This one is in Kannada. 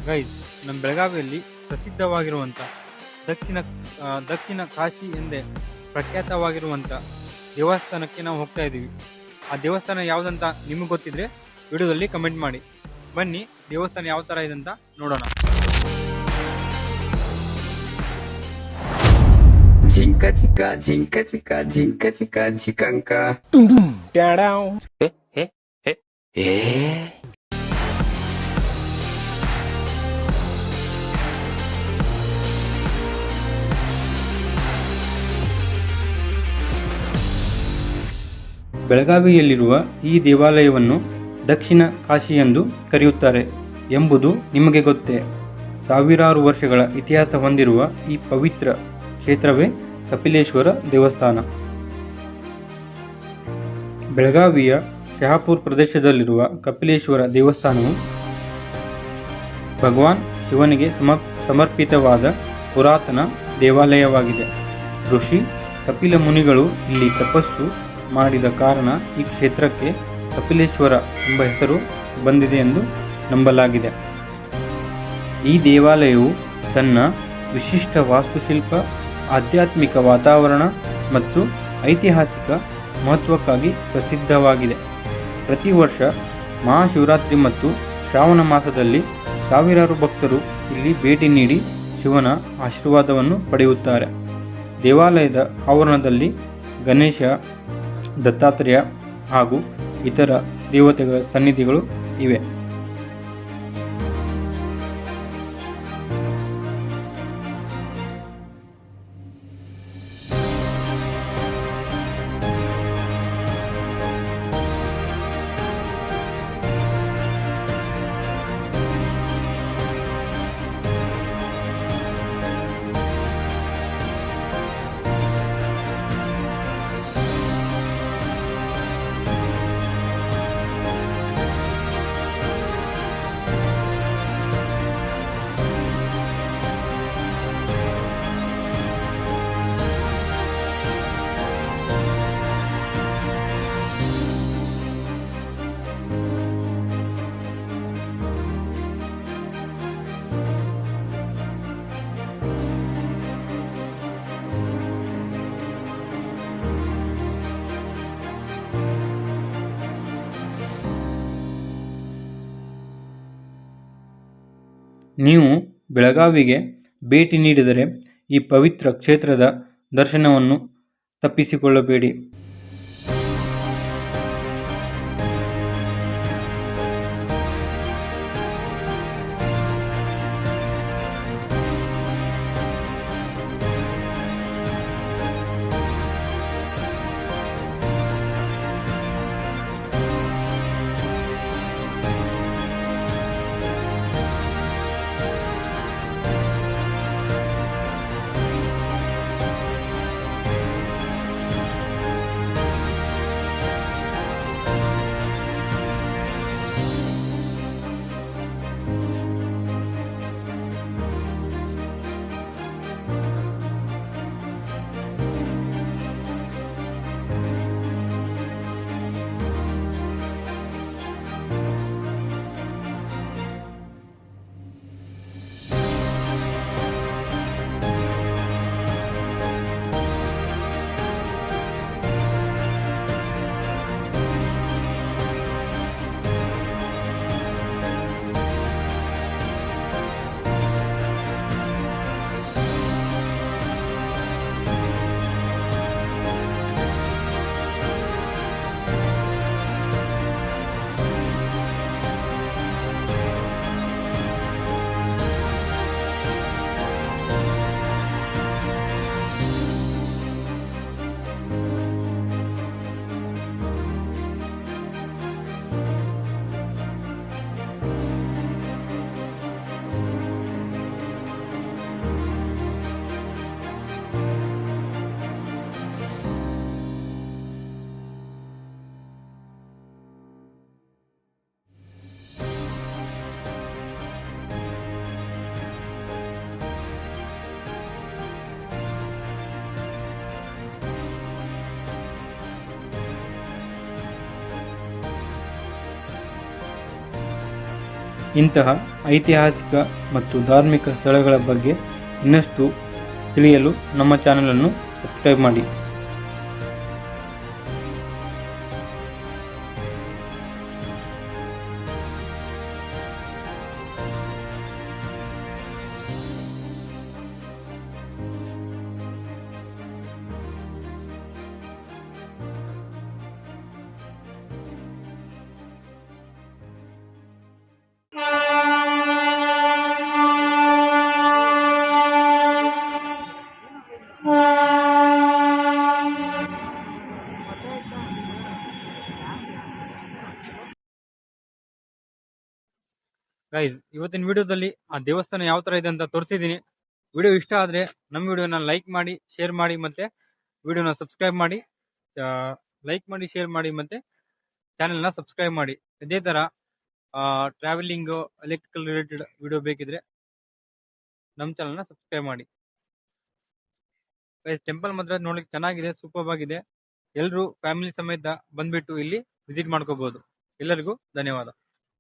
ಗೈಸ್, ನಮ್ಮ ಬೆಳಗಾವಿಯಲ್ಲಿ ಪ್ರಸಿದ್ಧವಾಗಿರುವಂಥ ದಕ್ಷಿಣ ದಕ್ಷಿಣ ಕಾಶಿ ಎಂದೇ ಪ್ರಖ್ಯಾತವಾಗಿರುವಂಥ ದೇವಸ್ಥಾನಕ್ಕೆ ನಾವು ಹೋಗ್ತಾ ಇದ್ದೀವಿ. ಆ ದೇವಸ್ಥಾನ ಯಾವುದಂತ ನಿಮಗೆ ಗೊತ್ತಿದ್ರೆ ವಿಡಿಯೋದಲ್ಲಿ ಕಮೆಂಟ್ ಮಾಡಿ. ಬನ್ನಿ, ದೇವಸ್ಥಾನ ಯಾವ ಥರ ಇದೆ ಅಂತ ನೋಡೋಣ. Jinka chika, jinka chika, jinka chika, chikanka. Down. ಬೆಳಗಾವಿಯಲ್ಲಿರುವ ಈ ದೇವಾಲಯವನ್ನು ದಕ್ಷಿಣ ಕಾಶಿ ಎಂದು ಕರೆಯುತ್ತಾರೆ ಎಂಬುದು ನಿಮಗೆ ಗೊತ್ತೇ? ಸಾವಿರಾರು ವರ್ಷಗಳ ಇತಿಹಾಸ ಹೊಂದಿರುವ ಈ ಪವಿತ್ರ ಕ್ಷೇತ್ರವೇ ಕಪಿಲೇಶ್ವರ ದೇವಸ್ಥಾನ. ಬೆಳಗಾವಿಯ ಶಹಾಪುರ ಪ್ರದೇಶದಲ್ಲಿರುವ ಕಪಿಲೇಶ್ವರ ದೇವಸ್ಥಾನವು ಭಗವಾನ್ ಶಿವನಿಗೆ ಸಮರ್ಪಿತವಾದ ಪುರಾತನ ದೇವಾಲಯವಾಗಿದೆ. ಋಷಿ ಕಪಿಲ ಮುನಿಗಳು ಇಲ್ಲಿ ತಪಸ್ಸು ಮಾಡಿದ ಕಾರಣ ಈ ಕ್ಷೇತ್ರಕ್ಕೆ ಕಪಿಲೇಶ್ವರ ಎಂಬ ಹೆಸರು ಬಂದಿದೆ ಎಂದು ನಂಬಲಾಗಿದೆ. ಈ ದೇವಾಲಯವು ತನ್ನ ವಿಶಿಷ್ಟ ವಾಸ್ತುಶಿಲ್ಪ, ಆಧ್ಯಾತ್ಮಿಕ ವಾತಾವರಣ ಮತ್ತು ಐತಿಹಾಸಿಕ ಮಹತ್ವಕ್ಕಾಗಿ ಪ್ರಸಿದ್ಧವಾಗಿದೆ. ಪ್ರತಿ ವರ್ಷ ಮಹಾಶಿವರಾತ್ರಿ ಮತ್ತು ಶ್ರಾವಣ ಮಾಸದಲ್ಲಿ ಸಾವಿರಾರು ಭಕ್ತರು ಇಲ್ಲಿ ಭೇಟಿ ನೀಡಿ ಶಿವನ ಆಶೀರ್ವಾದವನ್ನು ಪಡೆಯುತ್ತಾರೆ. ದೇವಾಲಯದ ಆವರಣದಲ್ಲಿ ಗಣೇಶ, ದತ್ತಾತ್ರೇಯ ಹಾಗೂ ಇತರ ದೇವತೆಗಳ ಸನ್ನಿಧಿಗಳು ಇವೆ. ನೀವು ಬೆಳಗಾವಿಗೆ ಭೇಟಿ ನೀಡಿದರೆ ಈ ಪವಿತ್ರ ಕ್ಷೇತ್ರದ ದರ್ಶನವನ್ನು ತಪ್ಪಿಸಿಕೊಳ್ಳಬೇಡಿ. ಇಂತಹ ಐತಿಹಾಸಿಕ ಮತ್ತು ಧಾರ್ಮಿಕ ಸ್ಥಳಗಳ ಬಗ್ಗೆ ಇನ್ನಷ್ಟು ತಿಳಿಯಲು ನಮ್ಮ ಚಾನಲನ್ನು ಸಬ್ಸ್ಕ್ರೈಬ್ ಮಾಡಿ. ಗೈಸ್, ಇವತ್ತಿನ ವಿಡಿಯೋದಲ್ಲಿ ಆ ದೇವಸ್ಥಾನ ಯಾವ ತರ ಇದೆ ಅಂತ ತೋರಿಸಿದ್ದೀನಿ. ವಿಡಿಯೋ ಇಷ್ಟ ಆದ್ರೆ ನಮ್ಮ ವಿಡಿಯೋನ ಲೈಕ್ ಮಾಡಿ, ಶೇರ್ ಮಾಡಿ, ಮತ್ತೆ ವಿಡಿಯೋನ ಸಬ್ಸ್ಕ್ರೈಬ್ ಮಾಡಿ. ಲೈಕ್ ಮಾಡಿ, ಶೇರ್ ಮಾಡಿ, ಮತ್ತೆ ಚಾನೆಲ್ನ ಸಬ್ಸ್ಕ್ರೈಬ್ ಮಾಡಿ. ಇದೇ ತರ ಟ್ರಾವೆಲಿಂಗ್, ಎಲೆಕ್ಟ್ರಿಕಲ್ ರಿಲೇಟೆಡ್ ವಿಡಿಯೋ ಬೇಕಿದ್ರೆ ನಮ್ಮ ಚಾನೆಲ್ನ ಸಬ್ಸ್ಕ್ರೈಬ್ ಮಾಡಿ. ಗೈಸ್, ಟೆಂಪಲ್ ಮಾತ್ರ ನೋಡ್ಲಿಕ್ಕೆ ಚೆನ್ನಾಗಿದೆ, ಸೂಪರ್ ಆಗಿದೆ. ಎಲ್ಲರೂ ಫ್ಯಾಮಿಲಿ ಸಮೇತ ಬಂದ್ಬಿಟ್ಟು ಇಲ್ಲಿ ವಿಸಿಟ್ ಮಾಡ್ಕೋಬಹುದು. ಎಲ್ಲರಿಗೂ ಧನ್ಯವಾದ.